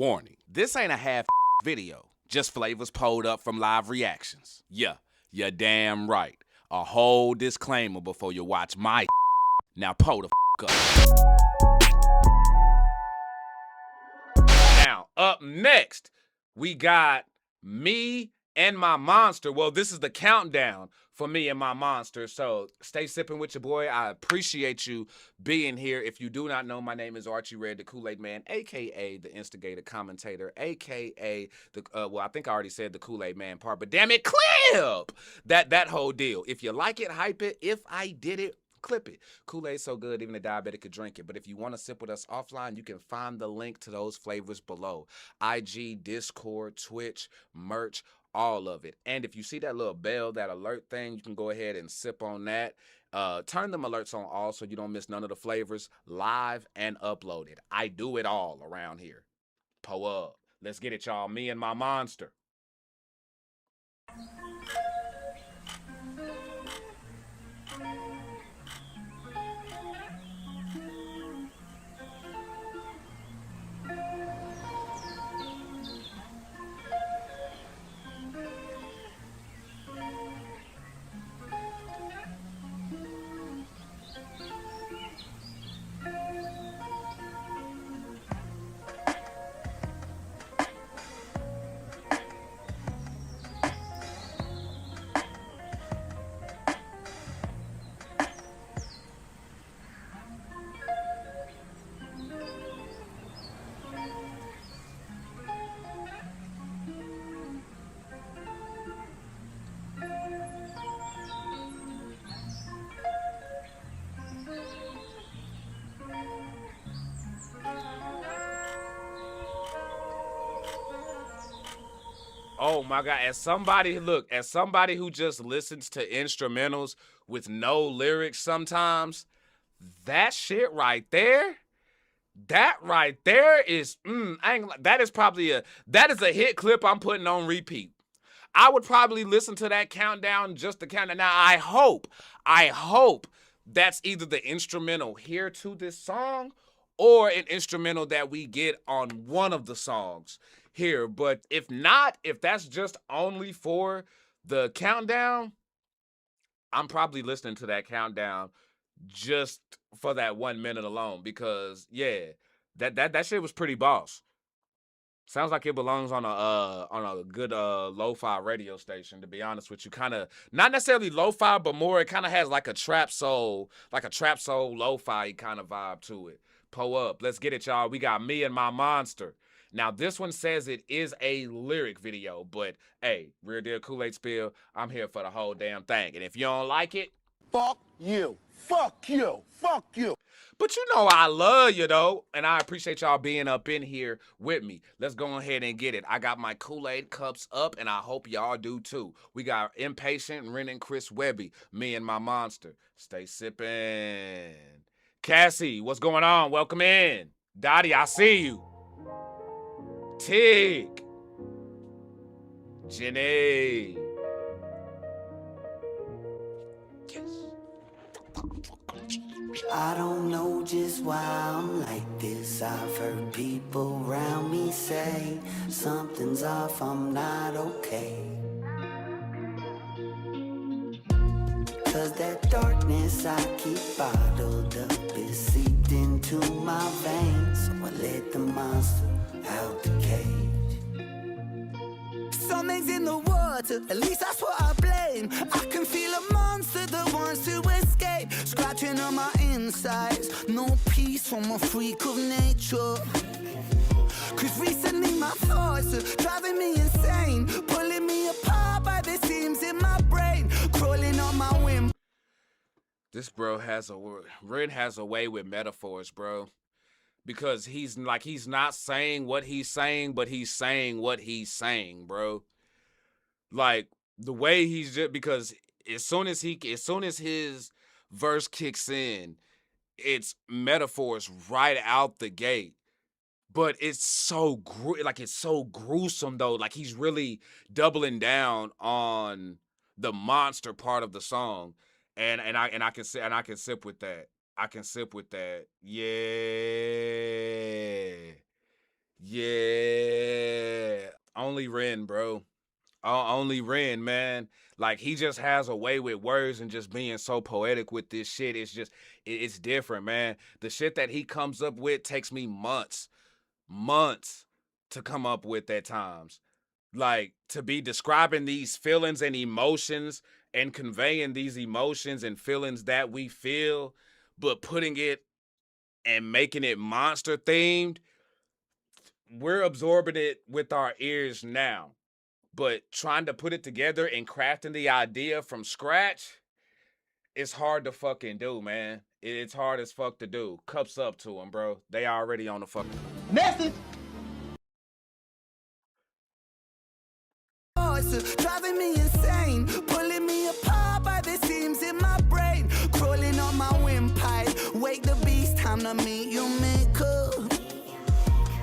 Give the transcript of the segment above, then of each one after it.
Warning, this ain't a half video, just flavors pulled up from live reactions. Yeah, you're damn right. A whole disclaimer before you watch my Now pull the up. Now, up next, we got Me and My Monster. Well, this is the countdown for Me and My Monster. So stay sipping with your boy. I appreciate you being here. If you do not know, my name is Archie Red, the Kool-Aid Man, a.k.a. the instigator commentator, a.k.a. the, well, I think I already said the Kool-Aid Man part, but damn it, clip! That whole deal. If you like it, hype it. If I did it, clip it. Kool-Aid's so good, even a diabetic could drink it. But if you want to sip with us offline, you can find the link to those flavors below. IG, Discord, Twitch, merch, all of it. And if you see that little bell, that alert thing, you can go ahead and sip on that. Turn them alerts on all so you don't miss none of the flavors, live and uploaded. I do it all around here. Po up. Let's get it, y'all. Me and My Monster. Oh my God, as somebody who just listens to instrumentals with no lyrics sometimes, that shit right there, is, that is a hit clip I'm putting on repeat. I would probably listen to that countdown just to count it. Now, I hope that's either the instrumental here to this song or an instrumental that we get on one of the songs here. But if not, if that's just only for the countdown, I'm probably listening to that countdown just for that 1 minute alone, because yeah, that shit was pretty boss. Sounds like it belongs on a good lo-fi radio station, to be honest with you. Kind of not necessarily lo-fi, but more it kind of has like a trap soul lo-fi kind of vibe to it. Po up. Let's get it, y'all. We got Me and My Monster. Now, this one says it is a lyric video, but hey, Real Deal Kool-Aid Spill, I'm here for the whole damn thing. And if you don't like it, fuck you. Fuck you. Fuck you. But you know I love you, though, and I appreciate y'all being up in here with me. Let's go ahead and get it. I got my Kool-Aid cups up, and I hope y'all do, too. We got Impatient, Ren and Webby, Me and My Monster. Stay sipping. Cassie, what's going on? Welcome in. Dottie, I see you. Tig. Jenny. Yes. I don't know just why I'm like this. I've heard people around me say something's off, I'm not okay. Cause that darkness I keep bottled up is seeped into my veins. So I let the monster out the cage. Something's in the water, at least that's what I blame. I can feel a monster that wants to escape, scratching on my insides. No peace from a freak of nature. Cause recently my thoughts are driving me insane, pulling me apart by the seams in my brain, crawling on my whim. This bro Ren has a way with metaphors, bro. Because he's not saying what he's saying, but he's saying what he's saying, bro. Like the way he's just, because as soon as his verse kicks in, it's metaphors right out the gate. But it's so gruesome though. Like he's really doubling down on the monster part of the song, and I can sip with that. I can sip with that. Yeah. Yeah. only Ren, bro. Only Ren, man. Like, he just has a way with words and just being so poetic with this shit. It's just, it's different, man. The shit that he comes up with takes me months to come up with at times. Like, to be describing these feelings and emotions and conveying these emotions and feelings that we feel, but putting it and making it monster themed, we're absorbing it with our ears now. But trying to put it together and crafting the idea from scratch, it's hard to fucking do, man. It's hard as fuck to do. Cups up to them, bro. They already on the fucking... Message. It's driving me insane, pulling me apart by the seams in my brain, crawling on my windpipe. Wake the beast, time to meet you, make up.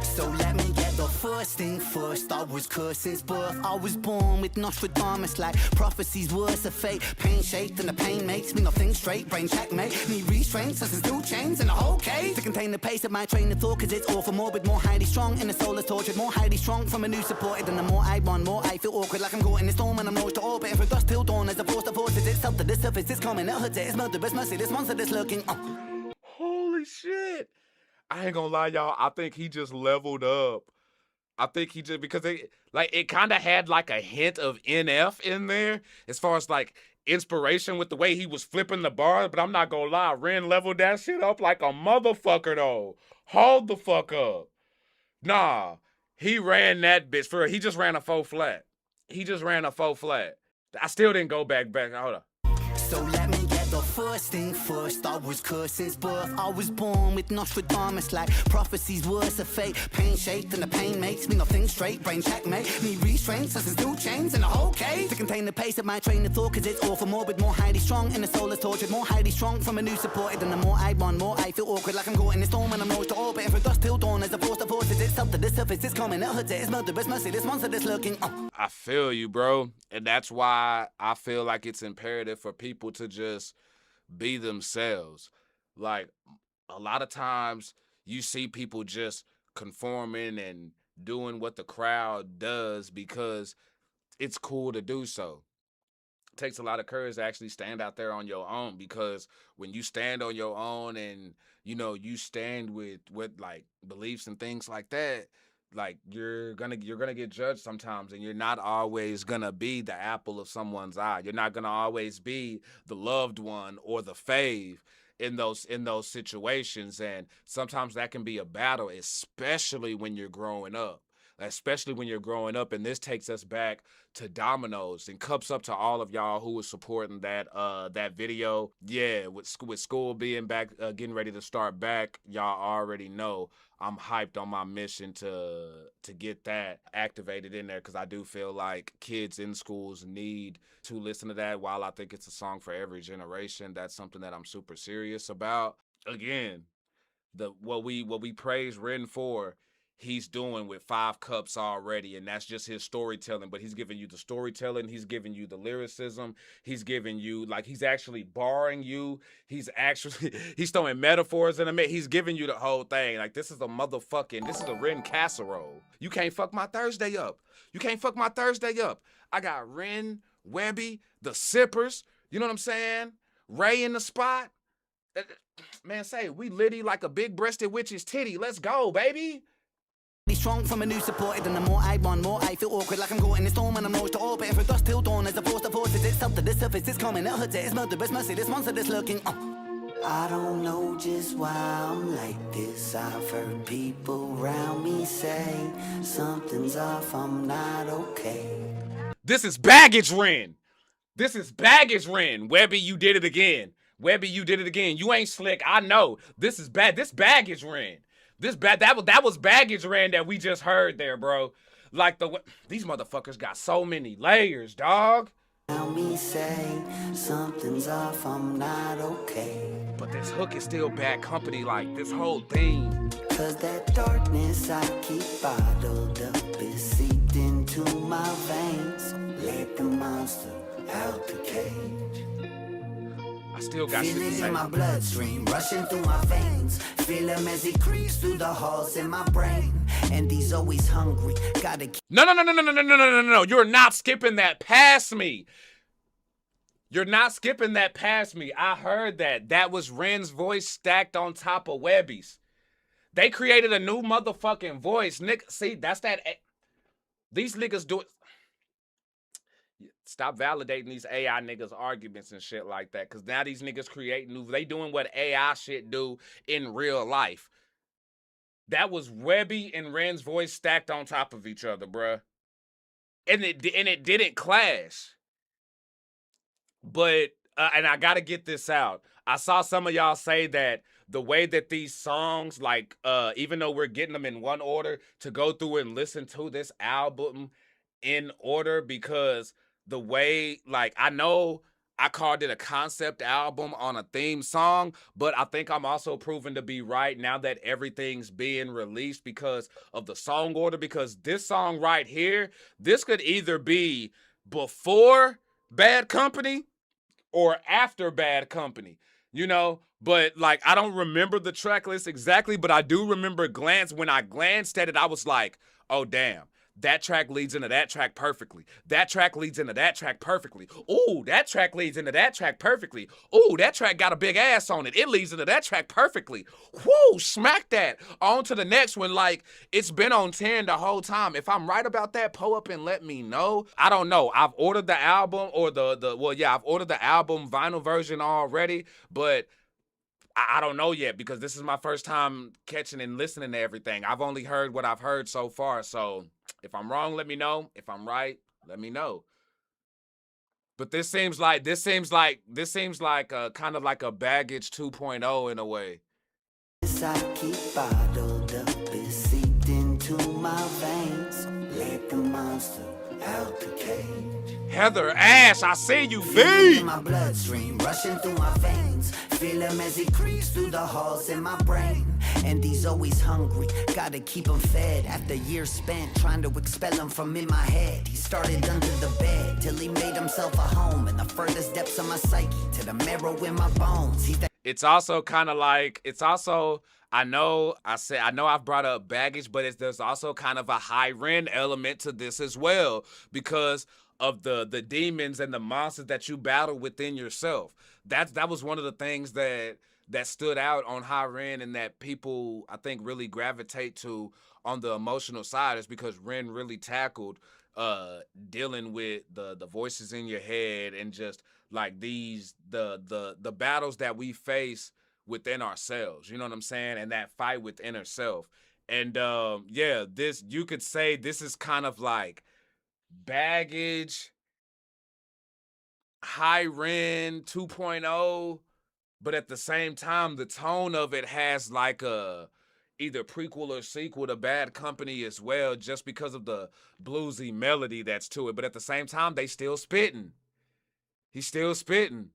So let me get the first thing first. I was cursed since birth. I was born with Nostradamus, like prophecies, words of fate. Pain shaped and the pain makes me not think straight. Brain checkmate, need restraint, such two chains and a whole cage to contain the pace of my train of thought. Cause it's all for morbid, more highly strong. And the soul is tortured, more highly strong from a new supported. And the more I want, more I feel awkward, like I'm caught in the storm and I'm lost to orbit. And for dust till dawn, as the force that forces itself to the surface, it's coming, it hurts it, it's murderous, merciless, monster that's lurking. Holy shit. I ain't gonna lie, y'all. I think he just leveled up. I think he just, because it kind of had like a hint of NF in there as far as like inspiration with the way he was flipping the bars. But I'm not gonna lie, Ren leveled that shit up like a motherfucker though. Hold the fuck up. Nah, he ran that bitch for, he just ran a 4 flat. He just ran a 4 flat. I still didn't go back. Hold up. So let me get the first thing first. I was cursed since birth. I was born with Nostradamus, like prophecies, words of fate. Pain shaped and the pain makes me not think straight. Brain checkmate, need restraint, such as two chains and a whole cage to contain the pace of my train of thought. Cause it's all for morbid, more highly strong. And the soul is tortured, more highly strong from a new supported. And the more I want, more I feel awkward, like I'm caught in the storm and I'm lost to orbit. And for dust till dawn, as the force that forces itself to the surface, it's coming, it hurts it, it's murderous, merciless, monster that's lurking. I feel you, bro. And that's why I feel like it's imperative for people to just be themselves. Like, a lot of times you see people just conforming and doing what the crowd does because it's cool to do so. It takes a lot of courage to actually stand out there on your own, because when you stand on your own and, you know, you stand with like beliefs and things like that, like you're gonna get judged sometimes, and you're not always gonna be the apple of someone's eye. You're not gonna always be the loved one or the fave in those situations, and sometimes that can be a battle, especially when you're growing up. And this takes us back to Domino's, and cups up to all of y'all who was supporting that video. Yeah, with school being back, getting ready to start back, y'all already know I'm hyped on my mission to get that activated in there, because I do feel like kids in schools need to listen to that. While I think it's a song for every generation, that's something that I'm super serious about. Again, what we praise Ren for, he's doing with 5 cups already, and that's just his storytelling. But he's giving you the storytelling, he's giving you the lyricism, he's giving you, like, he's actually barring you, he's throwing metaphors in a minute, he's giving you the whole thing. Like, this is a Ren casserole. You can't fuck my Thursday up. I got Ren, Webby, the Sippers, you know what I'm saying? Ray in the spot. Man, say, we litty like a big-breasted witch's titty. Let's go, baby. Strong from a new supported, and the more I want, more I feel awkward, like I'm caught in the storm and I'm lost to orbit. And for dust till dawn, as the force that forces itself to the surface, it's coming, it hurts it, it's murderous, merciless, monster that's lurking. I don't know just why I'm like this. I've heard people around me say something's off, I'm not okay. This is baggage Ren. Webby, you did it again. You ain't slick, I know. This is bad. This baggage Ren. That was baggage Ren that we just heard there, bro. Like, these motherfuckers got so many layers, dog. Tell me say something's off, I'm not okay. But this hook is still bad company, like this whole thing. Cause that darkness I keep bottled up is seeped into my veins. Let the monster out the cage. I still got shit Feel to it say. in my bloodstream, rushing through my veins. Feel him as he creeps through the halls in my brain. And he's always hungry, gotta keep. No. You're not skipping that past me. You're not skipping that past me. I heard that. That was Ren's voice stacked on top of Webby's. They created a new motherfucking voice. Nick, see, that's that. These niggas do it. Stop validating these AI niggas arguments and shit like that. Cause now these niggas creating new, they doing what AI shit do in real life. That was Webby and Ren's voice stacked on top of each other, bruh. And it didn't clash. But, and I gotta get this out. I saw some of y'all say that the way that these songs, like, even though we're getting them in one order, to go through and listen to this album in order, because the way, like, I know I called it a concept album on a theme song, but I think I'm also proven to be right now that everything's being released because of the song order, because this song right here, this could either be before Bad Company or after Bad Company, you know? But, like, I don't remember the track list exactly, but I do remember when I glanced at it, I was like, oh, damn. That track leads into that track perfectly. That track leads into that track perfectly. Ooh, that track leads into that track perfectly. Ooh, that track got a big ass on it. It leads into that track perfectly. Whoo, smack that. On to the next one. Like, it's been on 10 the whole time. If I'm right about that, pull up and let me know. I don't know. I've ordered the album or I've ordered the album vinyl version already, but I don't know yet because this is my first time catching and listening to everything. I've only heard what I've heard so far, so if I'm wrong, let me know. If I'm right, let me know. But this seems like kind of like a baggage 2.0 in a way. I keep bottled up, it seeped into my veins. Let the monster out the cage. Heather Ash, I see you, Feel V. my bloodstream rushing through my veins. Feel him as he creeps through the halls in my brain. And he's always hungry, gotta keep him fed. After years spent trying to expel him from in my head, he started under the bed till he made himself a home in the furthest depths of my psyche, to the marrow in my bones. It's also kind of like, I know I've brought up baggage, but there's also kind of a high REN element to this as well, because of the demons and the monsters that you battle within yourself. That was one of the things that stood out on high REN and that people, I think, really gravitate to on the emotional side, is because REN really tackled dealing with the voices in your head and just like the battles that we face within ourselves, you know what I'm saying? And that fight within ourselves. And this, you could say this is kind of like baggage, high REN 2.0, but at the same time, the tone of it has like a either prequel or sequel to Bad Company as well, just because of the bluesy melody that's to it. But at the same time, they still spitting. He's still spitting.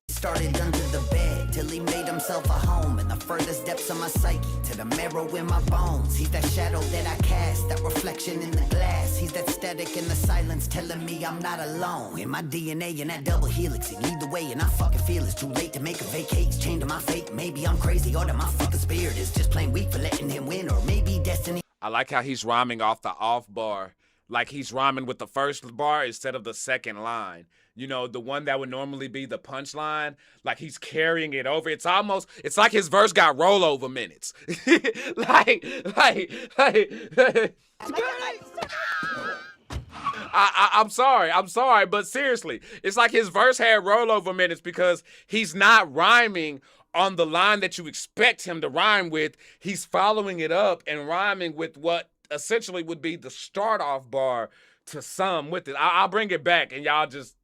Started under the bed till he made himself a home in the furthest depths of my psyche, to the marrow in my bones. He's that shadow that I cast, that reflection in the glass. He's that static in the silence telling me I'm not alone. In my DNA in that double helix, and either way, and I fucking feel it's too late to make a vacate. Chained to my fate, maybe I'm crazy, or that my fucking spirit is just plain weak for letting him win, or maybe destiny. I like how he's rhyming off the off bar. Like he's rhyming with the first bar instead of the second line. You know, the one that would normally be the punchline, like he's carrying it over. It's like his verse got rollover minutes. I'm sorry, but seriously, it's like his verse had rollover minutes because he's not rhyming on the line that you expect him to rhyme with. He's following it up and rhyming with what essentially would be the start off bar to some with it. I'll bring it back and y'all just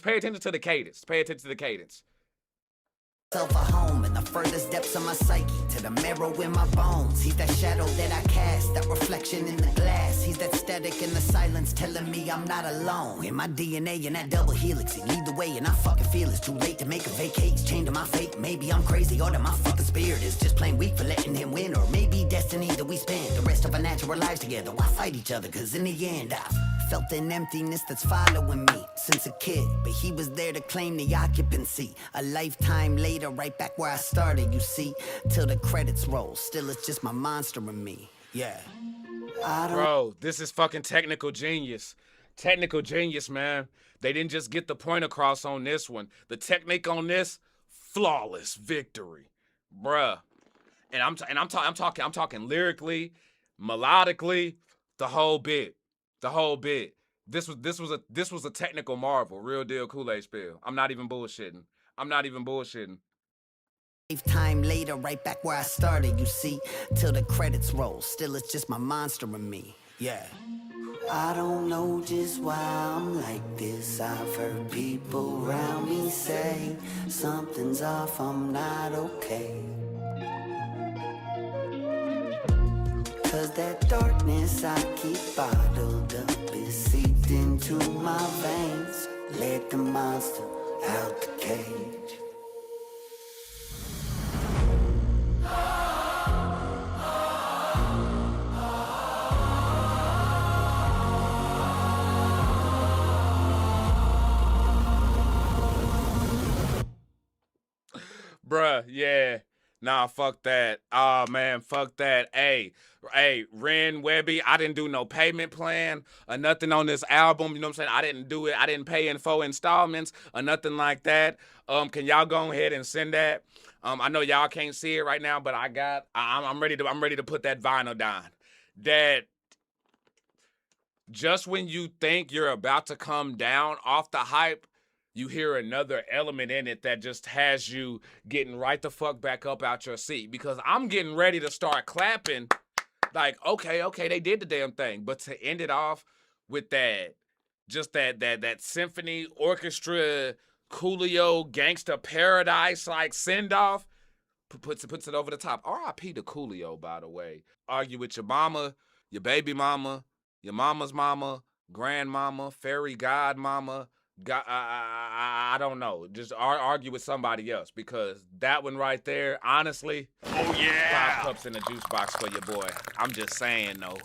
pay attention to the cadence. Pay attention to the cadence. Self a home in the furthest depths of my psyche, to the marrow in my bones. He's that shadow that I cast, that reflection in the glass. He's that static in the silence telling me I'm not alone. In my DNA in that double helix, and either way, and I fucking feel it's too late to make a vacate. Chained to my fate, maybe I'm crazy, or that my fucking spirit is just plain weak for letting him win, or maybe destiny that we spend the rest of our natural lives together. Why fight each other? Cause in the end I've felt an emptiness that's following me. since a kid, but he was there to claim the occupancy. A lifetime later, right back where I started, you see. Till the credits roll, still it's just my monster in me. Yeah. Bro, this is fucking technical genius. Technical genius, man. They didn't just get the point across on this one. The technique on this, flawless victory, bruh. And I'm talking lyrically, melodically, the whole bit. This was a technical marvel, real deal Kool-Aid spill. I'm not even bullshitting. Lifetime later, right back where I started, you see. Till the credits roll, still it's just my monster in me. Yeah. I don't know just why I'm like this. I've heard people around me say something's off, I'm not okay. Cause that darkness I keep bottled up is seeped into my veins. Let the monster out the cage. Bruh, yeah. Nah, fuck that. Oh, man, fuck that. Hey, Ren, Webby, I didn't do no payment plan or nothing on this album. You know what I'm saying? I didn't do it. I didn't pay in 4 installments or nothing like that. Can y'all go ahead and send that? I know y'all can't see it right now, but I'm ready to put that vinyl down. That just when you think you're about to come down off the hype, you hear another element in it that just has you getting right the fuck back up out your seat. Because I'm getting ready to start clapping like, okay, they did the damn thing. But to end it off with that symphony orchestra, Coolio, Gangsta Paradise like send-off, puts it over the top. R.I.P. to Coolio, by the way. Argue with your mama, your baby mama, your mama's mama, grandmama, fairy godmama, I don't know. Just argue with somebody else, because that one right there, honestly, oh yeah, 5 cups in the juice box for your boy. I'm just saying though.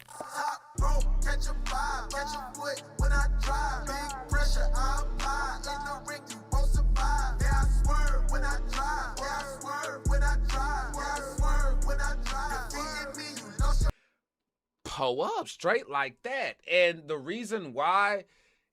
Hot rope, catch a vibe, catch a foot when I drive. Big pressure, I apply. In the ring, you won't survive. Yeah, I swerve when I drive. Yeah, I swerve when I drive. Yeah, I swerve when I drive. Defeating me, you lost your... Pull up straight like that. And the reason why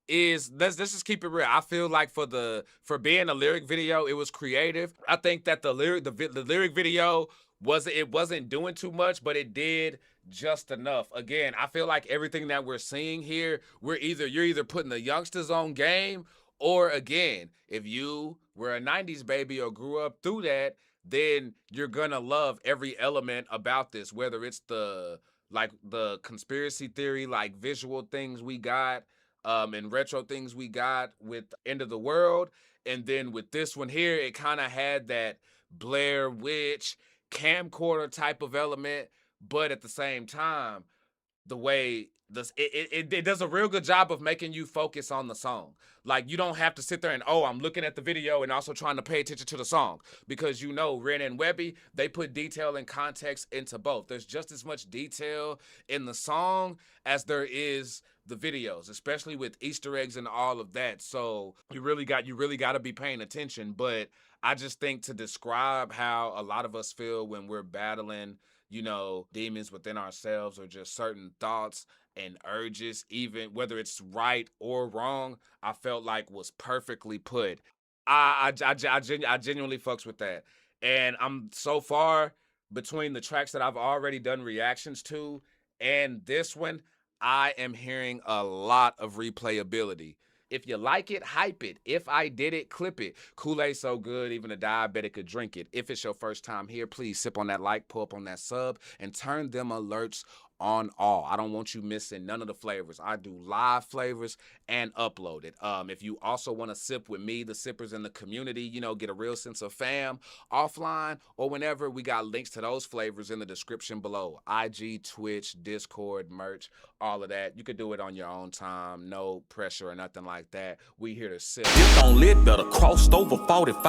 is, let's just keep it real. I feel like for being a lyric video, it was creative. I think that the lyric video wasn't doing too much, but it did just enough. Again, I feel like everything that we're seeing here, you're either putting the youngsters on game, or again, if you were a 90s baby or grew up through that, then you're gonna love every element about this, whether it's the conspiracy theory, like visual things we got, and retro things we got with End of the World. And then with this one here, it kind of had that Blair Witch camcorder type of element, but at the same time, the way it does a real good job of making you focus on the song. Like, you don't have to sit there and, I'm looking at the video and also trying to pay attention to the song, because you know Ren and Webby, they put detail and context into both. There's just as much detail in the song as there is the videos, especially with Easter eggs and all of that. So you really got to be paying attention. But I just think, to describe how a lot of us feel when we're battling, you know, demons within ourselves, or just certain thoughts and urges, even whether it's right or wrong, I felt like was perfectly put. I genuinely fucks with that. And I'm so far, between the tracks that I've already done reactions to and this one, I am hearing a lot of replayability. If you like it, hype it. If I did it, clip it. Kool-Aid so good, even a diabetic could drink it. If it's your first time here, please sip on that like, pull up on that sub, and turn them alerts on all. I don't want you missing none of the flavors. I do live flavors and upload it. If you also want to sip with me, the sippers in the community, you know, get a real sense of fam offline or whenever, we got links to those flavors in the description below. IG, Twitch, Discord, merch, all of that. You could do it on your own time. No pressure or nothing like that. We here to sip. Dipped on Lit-Better, crossed over 45.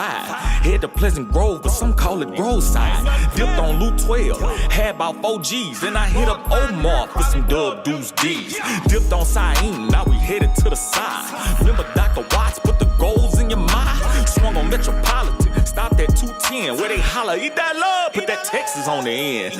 Head to Pleasant Grove, but some call it Grove Side. Dipped on Loot 12, had about 4 G's. Then I hit up Omar for some dub deuce D's. Dipped on Saeem, now we headed to the side. Remember Dr. Watts, put the goals in your mind. Swung on Metropolitan, stopped at 210, where they holler, eat that love, put that Texas on the end.